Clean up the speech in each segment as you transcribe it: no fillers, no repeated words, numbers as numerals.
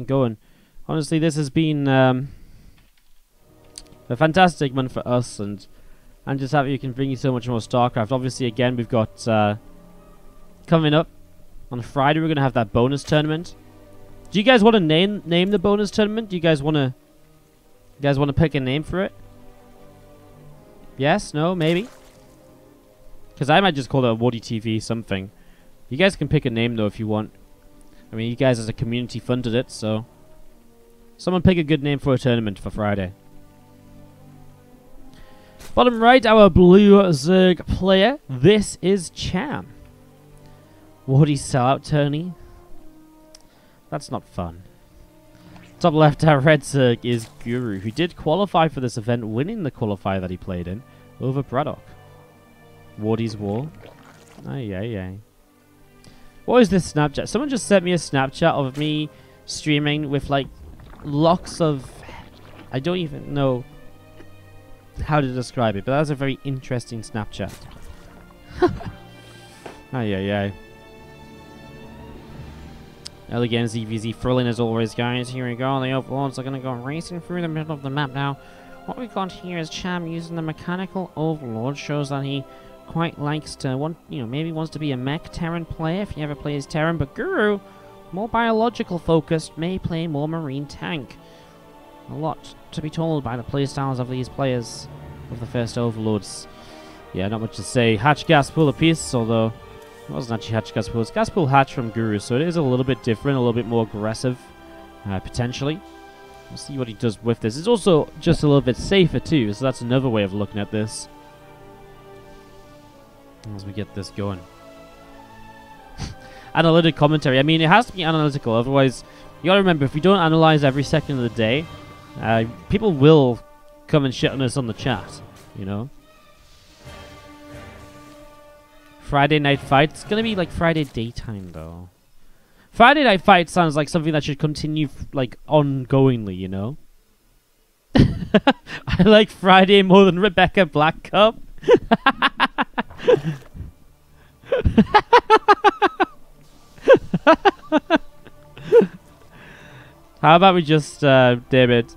on going. Honestly, this has been a fantastic month for us, and I'm just happy we can bring you so much more StarCraft. Obviously, again, we've got coming up on Friday, we're going to have that bonus tournament. Do you guys want to name the bonus tournament? Do you guys want to pick a name for it? Yes? No? Maybe? Because I might just call it a WardiTV something. You guys can pick a name, though, if you want. I mean, you guys as a community funded it, so... Someone pick a good name for a tournament for Friday. Bottom right, our blue Zerg player. This is Cham. Wardy sellout tourney. That's not fun. Top left, our red Zerg is Guru, who did qualify for this event, winning the qualifier that he played in over Braddock. Wardy's War. Ay, ay, ay. What is this Snapchat? Someone just sent me a Snapchat of me streaming with like locks of... I don't even know how to describe it, but that was a very interesting Snapchat. Ay, ay, ay. Well, again, ZvZ thrilling as always, guys. Here we go. The Overlords are going to go racing through the middle of the map now. What we got here is Cham using the mechanical Overlord. Shows that he quite likes to, maybe wants to be a mech Terran player if he ever plays Terran. But Guru, more biological focused, may play more marine tank. A lot to be told by the playstyles of these players of the first Overlords. Yeah, not much to say. Hatch gas pool apiece, although it wasn't actually hatch gas pool. It's gas pool hatch from Guru, so it is a little bit different, a little bit more aggressive, potentially. We'll see what he does with this. It's also just a little bit safer too, so that's another way of looking at this. As we get this going. Analytic commentary. I mean, it has to be analytical, otherwise, you gotta remember, if we don't analyze every second of the day, people will come and shit on us on the chat, you know? Friday night fight. It's gonna be like Friday daytime, though. Friday night fight sounds like something that should continue, like, ongoingly, you know? I like Friday more than Rebecca Black Cup. How about we just name it?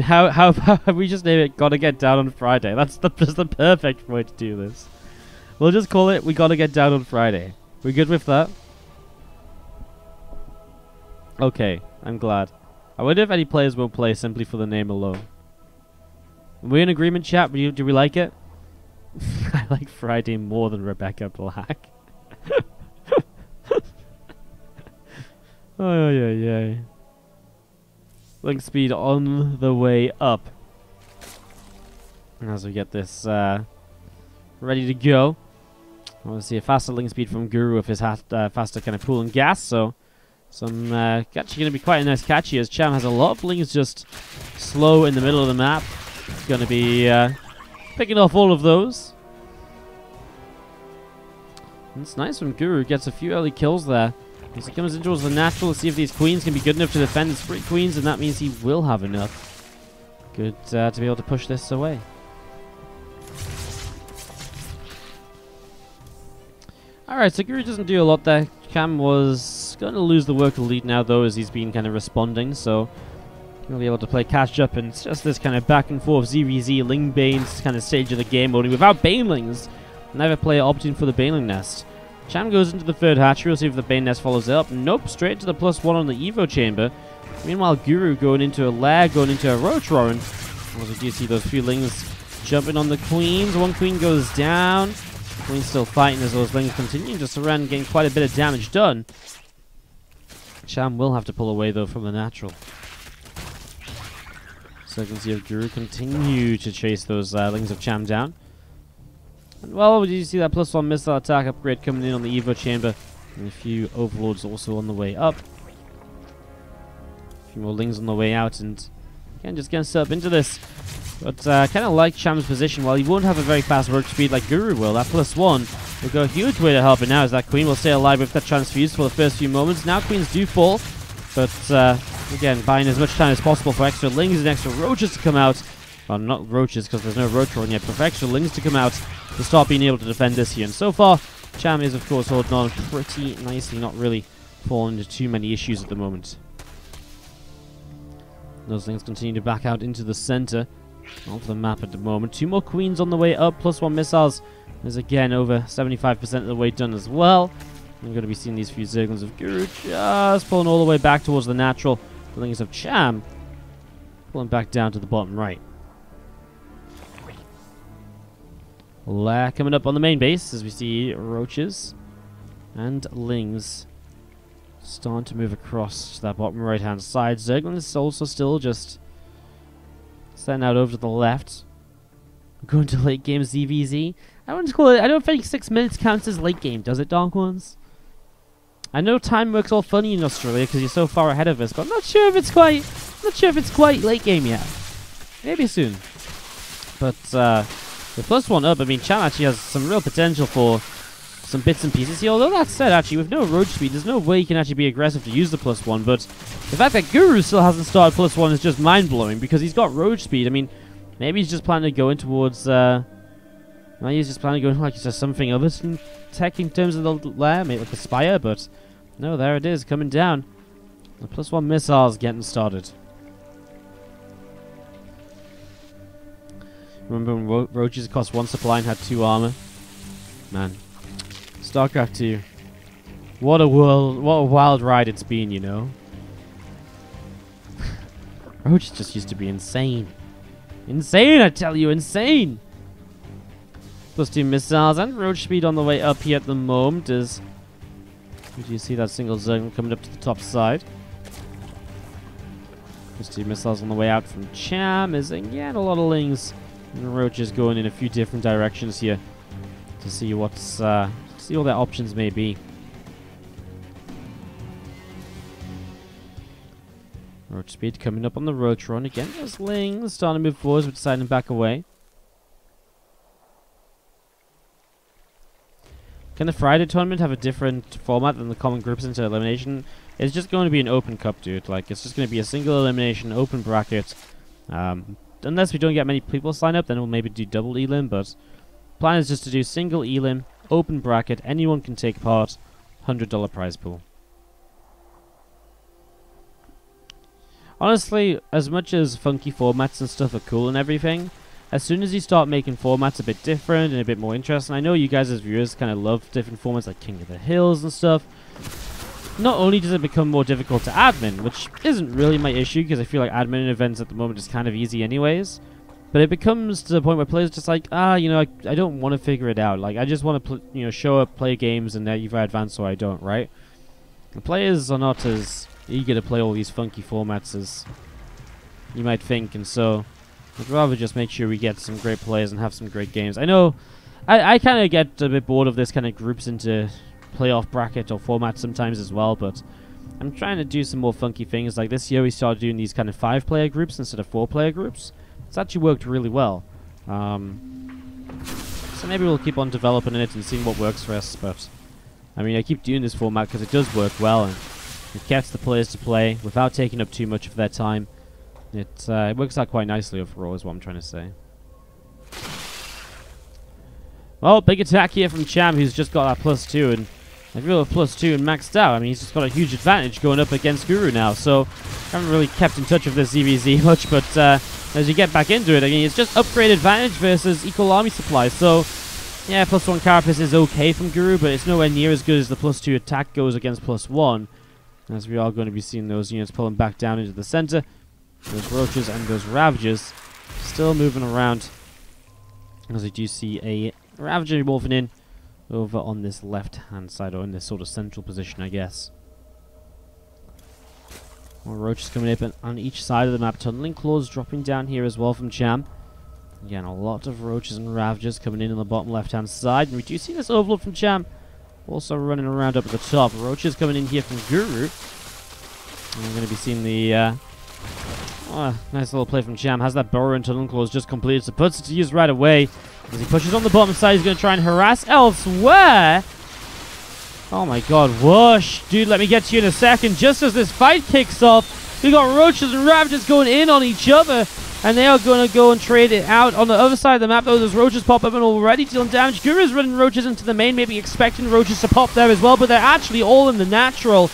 How about we just name it? Gotta get down on Friday. That's just the perfect way to do this. We'll just call it. We gotta get down on Friday. We good with that? Okay, I'm glad. I wonder if any players will play simply for the name alone. Are we in agreement, chat? Do we like it? I like Friday more than Rebecca Black. Oh, yeah. Link speed on the way up. As we get this ready to go. I want to see a faster link speed from Guru with his faster kind of pool and gas. So some actually going to be quite a nice catch here, as Cham has a lot of links just slow in the middle of the map. It's going to be picking off all of those. And it's nice when Guru gets a few early kills there. As he comes in towards the natural, let's see if these queens can be good enough to defend his free queens, and that means he will have enough. Good to be able to push this away. Alright, so Guru doesn't do a lot there. Cham was going to lose the worker lead now, though, as he's been kind of responding, so he'll be able to play catch up, and it's just this kind of back and forth ZvZ Ling Bane's kind of stage of the game, only without Banelings. Never player opting for the Baneling nest. Cham goes into the third hatchery. We'll see if the Bane nest follows it up. Nope, straight to the +1 on the Evo chamber. Meanwhile, Guru going into a lair, going into a Roach Roaring. As we do see those few Lings jumping on the queens. One queen goes down. The queen's still fighting as those Lings continue to surround, getting quite a bit of damage done. Cham will have to pull away, though, from the natural. So you can see if Guru continue to chase those Lings of Cham down. And well, you see that +1 missile attack upgrade coming in on the Evo chamber. And a few Overlords also on the way up. A few more Lings on the way out. And again, just getting set up into this. But kind of like Cham's position. While he won't have a very fast work speed like Guru will, that +1 will go a huge way to help it now, as that Queen will stay alive with that transfuse for the first few moments. Now Queens do fall. But again, buying as much time as possible for extra Lings and extra Roaches to come out. Well, not Roaches, because there's no Roach Roaring yet, but for extra Lings to come out to start being able to defend this here. And so far, Cham is, of course, holding on pretty nicely, not really falling into too many issues at the moment. Those things continue to back out into the center of the map at the moment. 2 more queens on the way up. +1 missiles is again over 75% of the way done as well. I'm going to be seeing these few zerglings of Guru just pulling all the way back towards the natural. The links of Cham pulling back down to the bottom right. Coming up on the main base as we see roaches and lings starting to move across to that bottom right hand side. Zerglings is also still just setting out over to the left. Going to late game ZvZ. I wouldn't call it. I don't think 6 minutes counts as late game, does it, Dark Ones? I know time works all funny in Australia because you're so far ahead of us, but I'm not sure if it's quite. Not sure if it's quite late game yet. Maybe soon. But the +1 up. I mean, Cham actually has some real potential for some bits and pieces here. Although that said, actually, with no roach speed, there's no way you can actually be aggressive to use the +1. But the fact that Guru still hasn't started +1 is just mind-blowing because he's got roach speed. I mean, maybe he's just planning to go in towards. Maybe he's just planning to go in like it's just something other than tech in terms of the lair, maybe like a spire. But no, there it is, coming down. The +1 missiles getting started. Remember when roaches cost 1 supply and had 2 armor? Man. StarCraft 2. What a world, what a wild ride it's been, you know? Roaches just used to be insane. Insane, I tell you, insane! +2 missiles and roach speed on the way up here at the moment as you see that single zerg coming up to the top side. +2 missiles on the way out from Cham is again a lot of lings. And roaches going in a few different directions here to see what's see what their options may be. Roach speed coming up on the roach run again. There's lings starting to move forwards, but deciding to back away. Can the Friday tournament have a different format than the common groups into elimination? It's just going to be an open cup, dude. Like, it's just going to be a single elimination, open bracket. Unless we don't get many people sign up, then we'll maybe do double elim, but plan is just to do single elim, open bracket, anyone can take part, $100 prize pool. Honestly, as much as funky formats and stuff are cool and everything, as soon as you start making formats a bit different and a bit more interesting, I know you guys as viewers kind of love different formats like King of the Hills and stuff. Not only does it become more difficult to admin, which isn't really my issue because I feel like admin events at the moment is kind of easy anyways, but it becomes to the point where players are just like, you know, I don't want to figure it out. Like, I just want to, you know, show up, play games, and either I advance or I don't, right? The players are not as eager to play all these funky formats as you might think, and so I'd rather just make sure we get some great players and have some great games. I know I kind of get a bit bored of this kind of groups into playoff bracket or format sometimes as well, but I'm trying to do some more funky things. Like this year we started doing these kind of 5-player groups instead of 4-player groups. It's actually worked really well. So maybe we'll keep on developing it and seeing what works for us, but I mean, I keep doing this format because it does work well and it gets the players to play without taking up too much of their time. It works out quite nicely overall is what I'm trying to say. Well, big attack here from Cham, who's just got that +2, and if you're +2 and maxed out, I mean, he's just got a huge advantage going up against Guru now, so I haven't really kept in touch with this ZvZ much, but as you get back into it, I mean, it's just upgrade advantage versus equal army supply, so yeah, +1 carapace is okay from Guru, but it's nowhere near as good as the +2 attack goes against +1, as we are going to be seeing those units pulling back down into the center. Those roaches and those ravagers still moving around, as we do see a ravager morphing in over on this left-hand side, or in this sort of central position, I guess. More roaches coming up on each side of the map. Tunneling claws dropping down here as well from Cham. Again, a lot of roaches and ravagers coming in on the bottom left-hand side. And we do see this overload from Cham also running around up at the top. Roaches coming in here from Guru. And we're going to be seeing the nice little play from Cham. Has that burrow and tunneling claws just completed, so puts it to use right away. As he pushes on the bottom side, he's going to try and harass elsewhere. Oh my god, whoosh. Dude, let me get to you in a second. Just as this fight kicks off, we got roaches and ravagers going in on each other, and they are going to go and trade it out. On the other side of the map, though, there's roaches pop up and already dealing damage. Guru's running roaches into the main, maybe expecting roaches to pop there as well, but they're actually all in the natural.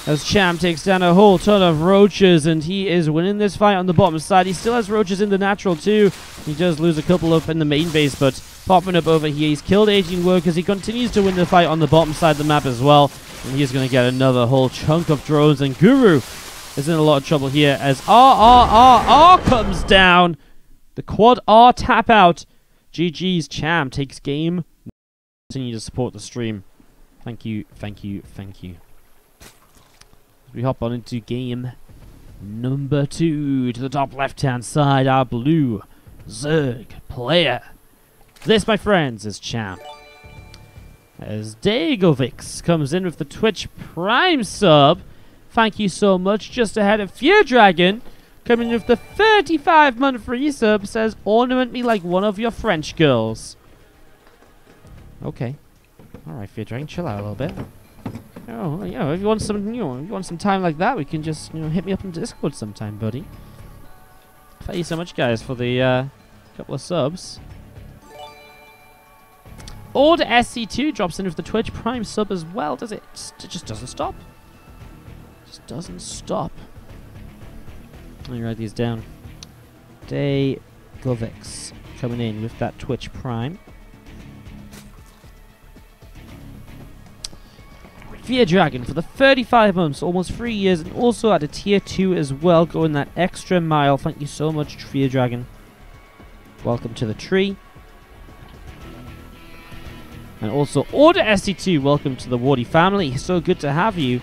As Cham takes down a whole ton of roaches, and he is winning this fight on the bottom side. He still has roaches in the natural too. He does lose a couple up in the main base, but popping up over here. He's killed 18 workers. He continues to win the fight on the bottom side of the map as well. And he's going to get another whole chunk of drones. And Guru is in a lot of trouble here as R comes down. The quad R tap out. GG's. Cham takes game. Continue to support the stream. Thank you, thank you, thank you. We hop on into game number 2. To the top left-hand side, our blue Zerg player. This, my friends, is Cham. As Dagovix comes in with the Twitch Prime sub. Thank you so much. Just ahead of Fear Dragon, coming in with the 35-month free sub, says, ornament me like one of your French girls. Okay. Alright, Fear Dragon, chill out a little bit. Oh, you know, if you want some, if you want some time like that, we can just, hit me up on Discord sometime, buddy. Thank you so much, guys, for the couple of subs. Order SC2 drops in with the Twitch Prime sub as well. Does it? It just doesn't stop. Just doesn't stop. Let me write these down. Dagovix coming in with that Twitch Prime. Fear Dragon for the 35 months, almost 3 years, and also at a tier 2 as well, going that extra mile. Thank you so much, Fear Dragon. Welcome to the tree. And also, Order SC2, welcome to the Wardy family. So good to have you.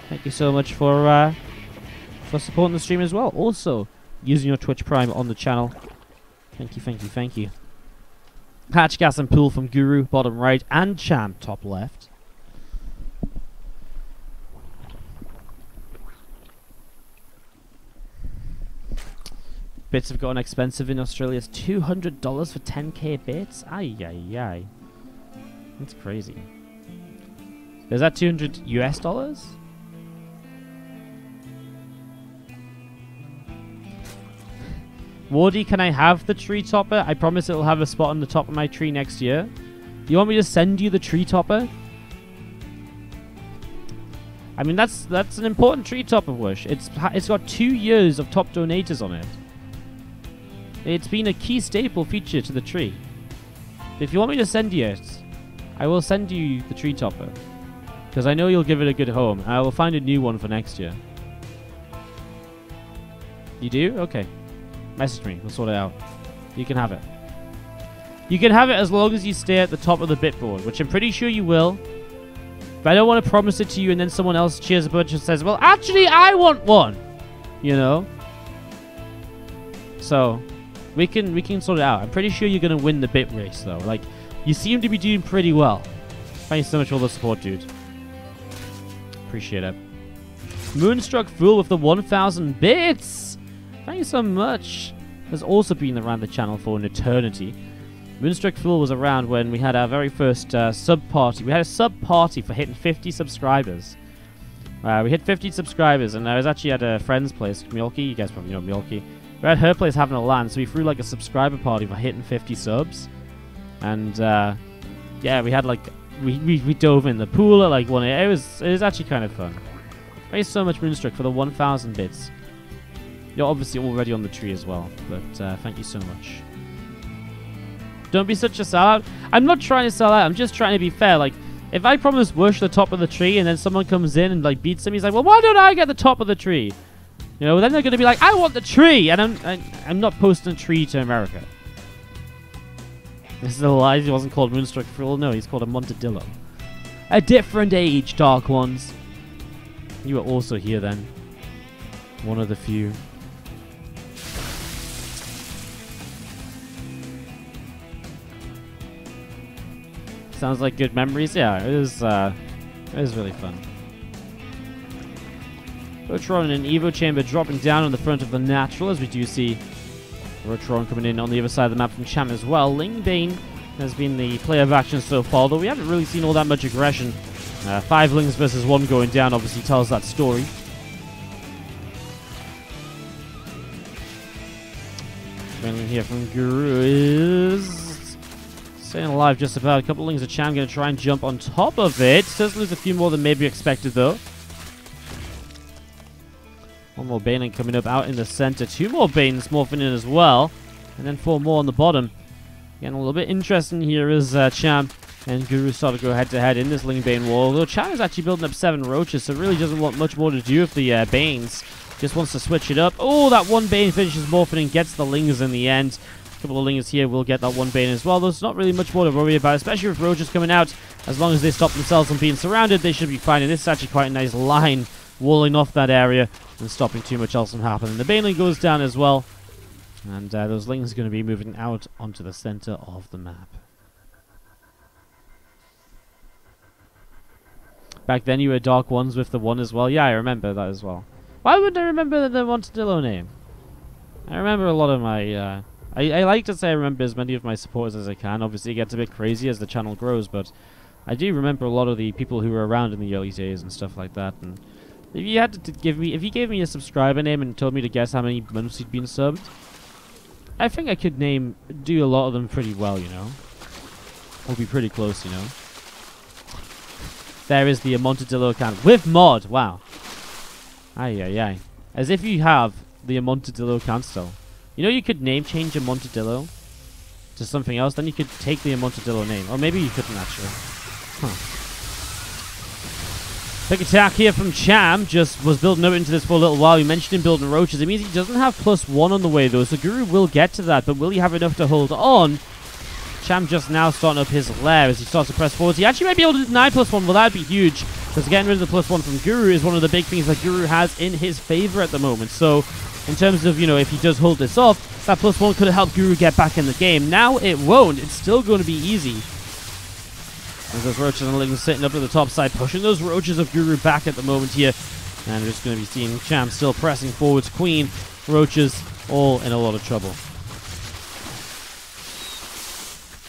Thank you so much for supporting the stream as well. Also, using your Twitch Prime on the channel. Thank you, thank you, thank you. Patch, Gas, and Pool from Guru, bottom right, and Cham, top left. Bits have gotten expensive in Australia. It's $200 for 10k bits? Ay, ay, ay. That's crazy. Is that 200 US dollars? Wardy, can I have the tree topper? I promise it'll have a spot on the top of my tree next year. You want me to send you the tree topper? I mean, that's an important tree topper, Wush. It's got 2 years of top donators on it. It's been a key staple feature to the tree. If you want me to send you it, I will send you the tree topper. Because I know you'll give it a good home. I will find a new one for next year. You do? Okay. Message me. We'll sort it out. You can have it. You can have it as long as you stay at the top of the bitboard, which I'm pretty sure you will. But I don't want to promise it to you and then someone else cheers a bunch and says, well, actually, I want one. You know? So, we can sort it out. I'm pretty sure you're going to win the bit race, though. Like, you seem to be doing pretty well. Thank you so much for all the support, dude. Appreciate it. Moonstruck Fool with the 1,000 bits. Thank you so much. Has also been around the channel for an eternity. Moonstruck Fool was around when we had our very first sub-party. We had a sub-party for hitting 50 subscribers. We hit 50 subscribers, and I was actually at a friend's place, Milky. You guys probably know Milky. We're at her place having a LAN, so we threw like a subscriber party for hitting 50 subs. And yeah, we had like we dove in the pool at like 1 a.m. It was actually kind of fun. Thank you so much, Moonstruck, for the 1,000 bits. You're obviously already on the tree as well, but thank you so much. Don't be such a sellout. I'm not trying to sell out. I'm just trying to be fair. Like, if I promise Wush the top of the tree and then someone comes in and like beats him, he's like, well, why don't I get the top of the tree? You know, then they're going to be like, I want the tree, and I'm not posting a tree to America. This is a lie. He wasn't called Moonstruck Fool. No, he's called a Montadillo. A different age, Dark Ones. You were also here then. One of the few. Sounds like good memories. Yeah, it was really fun. Rotron and Evo Chamber dropping down on the front of the natural, as we do see Rotron coming in on the other side of the map from Cham as well. Lingbane has been the player of action so far, though we haven't really seen all that much aggression. 5 Lings versus 1 going down obviously tells that story. Coming here from Guru is staying alive just about. A couple of Lings of Cham going to try and jump on top of it. Does lose a few more than maybe expected, though. One more Baneling coming up out in the center. 2 more Banes morphing in as well. And then 4 more on the bottom. Getting a little bit interesting here as Cham and Guru start to go head-to-head in this Ling-Bane war. Although Cham is actually building up 7 Roaches, so really doesn't want much more to do with the Banes. Just wants to switch it up. Oh, that one Bane finishes morphing and gets the Lings in the end. A couple of Lings here will get that one Bane as well. There's not really much more to worry about, especially with Roaches coming out. As long as they stop themselves from being surrounded, they should be fine. And this is actually quite a nice line walling off that area and stopping too much else from happening. The Baneling goes down as well. And those Lings are going to be moving out onto the center of the map. Back then you were Dark Ones with the 1 as well. Yeah, I remember that as well. Why wouldn't I remember the Montadillo name? I remember a lot of my... I like to say I remember as many of my supporters as I can. Obviously it gets a bit crazy as the channel grows, but I do remember a lot of the people who were around in the early days and stuff like that. And if you had to give me... If you gave me a subscriber name and told me to guess how many months you'd been subbed, I think I could do a lot of them pretty well, you know. Or be pretty close, you know. There is the Amontadillo account. With mod! Wow. Ay. As if you have the Amontadillo account still. You know you could name change Amontadillo to something else, then you could take the Amontadillo name. Or maybe you couldn't actually. Huh. Big attack here from Cham. Just was building up into this for a little while. We mentioned him building Roaches. It means he doesn't have +1 on the way though, so Guru will get to that, but will he have enough to hold on? Cham just now starting up his lair as he starts to press forward. He actually might be able to deny +1. Well, that would be huge, because getting rid of the +1 from Guru is one of the big things that Guru has in his favor at the moment. So, in terms of, you know, if he does hold this off, that +1 could have helped Guru get back in the game. Now it won't. It's still going to be easy. As those Roaches and Lings sitting up to the top side, pushing those Roaches of Guru back at the moment here. And we're just going to be seeing Cham still pressing forwards. Queen, Roaches, all in a lot of trouble.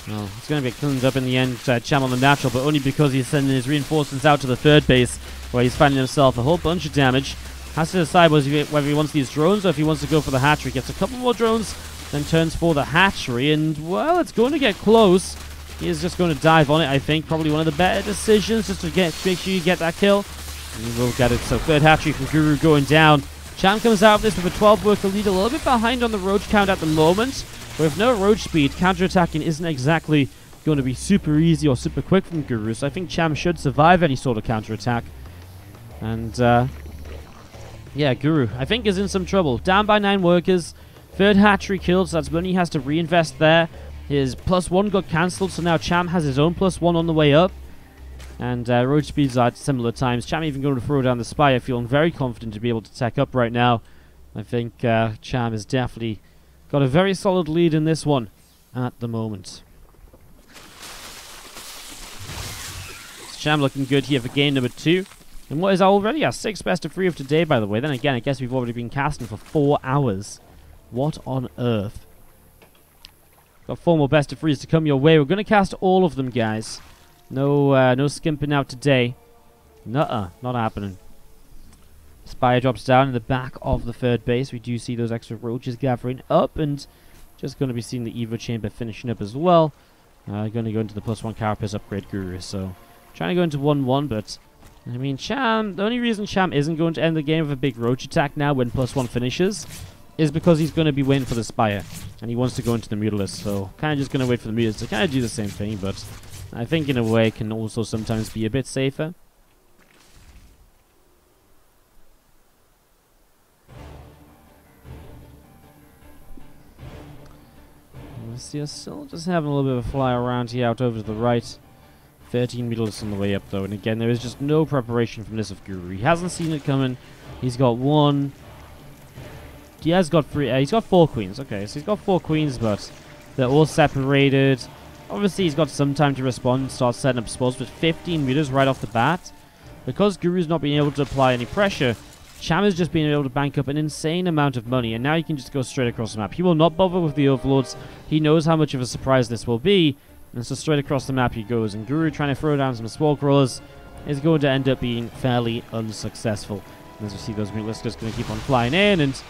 Well, it's going to get cleaned up in the end, Cham on the natural, but only because he's sending his reinforcements out to the 3rd base, where he's finding himself a whole bunch of damage. Has to decide whether he wants these drones or if he wants to go for the hatchery. Gets a couple more drones, then turns for the hatchery, and, well, it's going to get close. He is just going to dive on it, I think. Probably one of the better decisions, just to make sure you get that kill. And he will get it. So 3rd hatchery from Guru going down. Cham comes out of this with a 12 worker lead, a little bit behind on the Roach count at the moment. But with no Roach speed, counterattacking isn't exactly going to be super easy or super quick from Guru. So I think Cham should survive any sort of counterattack. And, yeah, Guru, I think, is in some trouble. Down by 9 workers. 3rd hatchery killed, so that's money he has to reinvest there. His +1 got cancelled, so now Cham has his own +1 on the way up. And Roach speeds are at similar times. Cham even going to throw down the Spire, feeling very confident to be able to tech up right now. I think Cham has definitely got a very solid lead in this one at the moment. Cham looking good here for game number 2. And what is already our 6th best of 3 of today, by the way. Then again, I guess we've already been casting for 4 hours. What on earth? Got 4 more best of 3s to come your way. We're going to cast all of them, guys. No skimping out today. Nuh-uh. Not happening. Spire drops down in the back of the 3rd base. We do see those extra Roaches gathering up. And just going to be seeing the Evo Chamber finishing up as well. Going to go into the +1 Carapace upgrade Guru. So, trying to go into 1-1, but... I mean, Cham... The only reason Cham isn't going to end the game with a big Roach attack now when +1 finishes is because he's going to be waiting for the Spire. And he wants to go into the Mutalisk. So, kind of just going to wait for the Mutalisk to kind of do the same thing, but... I think in a way can also sometimes be a bit safer. We're still just having a little bit of a fly around here out over to the right. 13 meters on the way up though, and again there is just no preparation from this of Guru. He hasn't seen it coming. He's got 1. He has got 3. He's got 4 queens. Okay, so he's got 4 queens, but they're all separated. Obviously, he's got some time to respond and start setting up spells, but 15 meters right off the bat. Because Guru's not being able to apply any pressure, Cham has just been able to bank up an insane amount of money, and now he can just go straight across the map. He will not bother with the Overlords. He knows how much of a surprise this will be, and so straight across the map he goes. And Guru trying to throw down some Spore Crawlers is going to end up being fairly unsuccessful. And as you see, those Mutalisks just going to keep on flying in, and...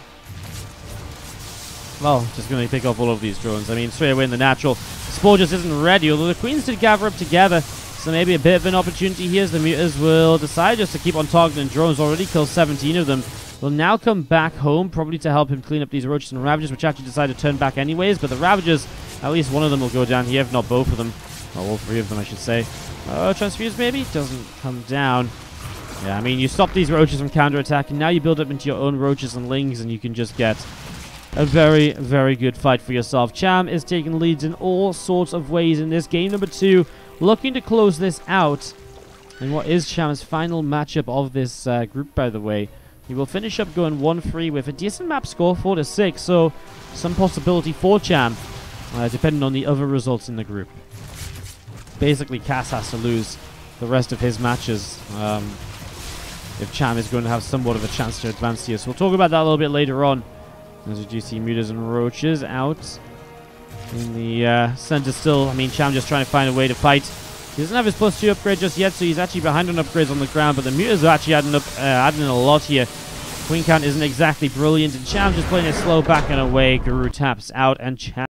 well, just going to pick off all of these drones. I mean, straight away in the natural. Spore just isn't ready, although the Queens did gather up together. So maybe a bit of an opportunity here as the Mutas will decide just to keep on targeting drones. Already killed 17 of them. will now come back home, probably to help him clean up these roaches and Ravagers, which actually decide to turn back anyways. But the Ravagers, at least one of them will go down here, if not both of them. Or all three of them, I should say. Transfuse maybe? Doesn't come down. Yeah, I mean, you stop these roaches from counter-attacking. Now you build up into your own roaches and lings, and you can just get a very, very good fight for yourself. Cham is taking leads in all sorts of ways in this game. Number 2, looking to close this out. And what is Cham's final matchup of this group, by the way. He will finish up going 1-3 with a decent map score, 4-6. So, some possibility for Cham, depending on the other results in the group. Basically, Cass has to lose the rest of his matches if Cham is going to have somewhat of a chance to advance here. So we'll talk about that a little bit later on. As we do see Mutas and Roaches out in the center still. I mean, Cham just trying to find a way to fight. He doesn't have his +2 upgrade just yet, so he's actually behind on upgrades on the ground. But the Mutas are actually adding a lot here. Queen count isn't exactly brilliant, and Cham just playing it slow back and away. Guru taps out, and Cham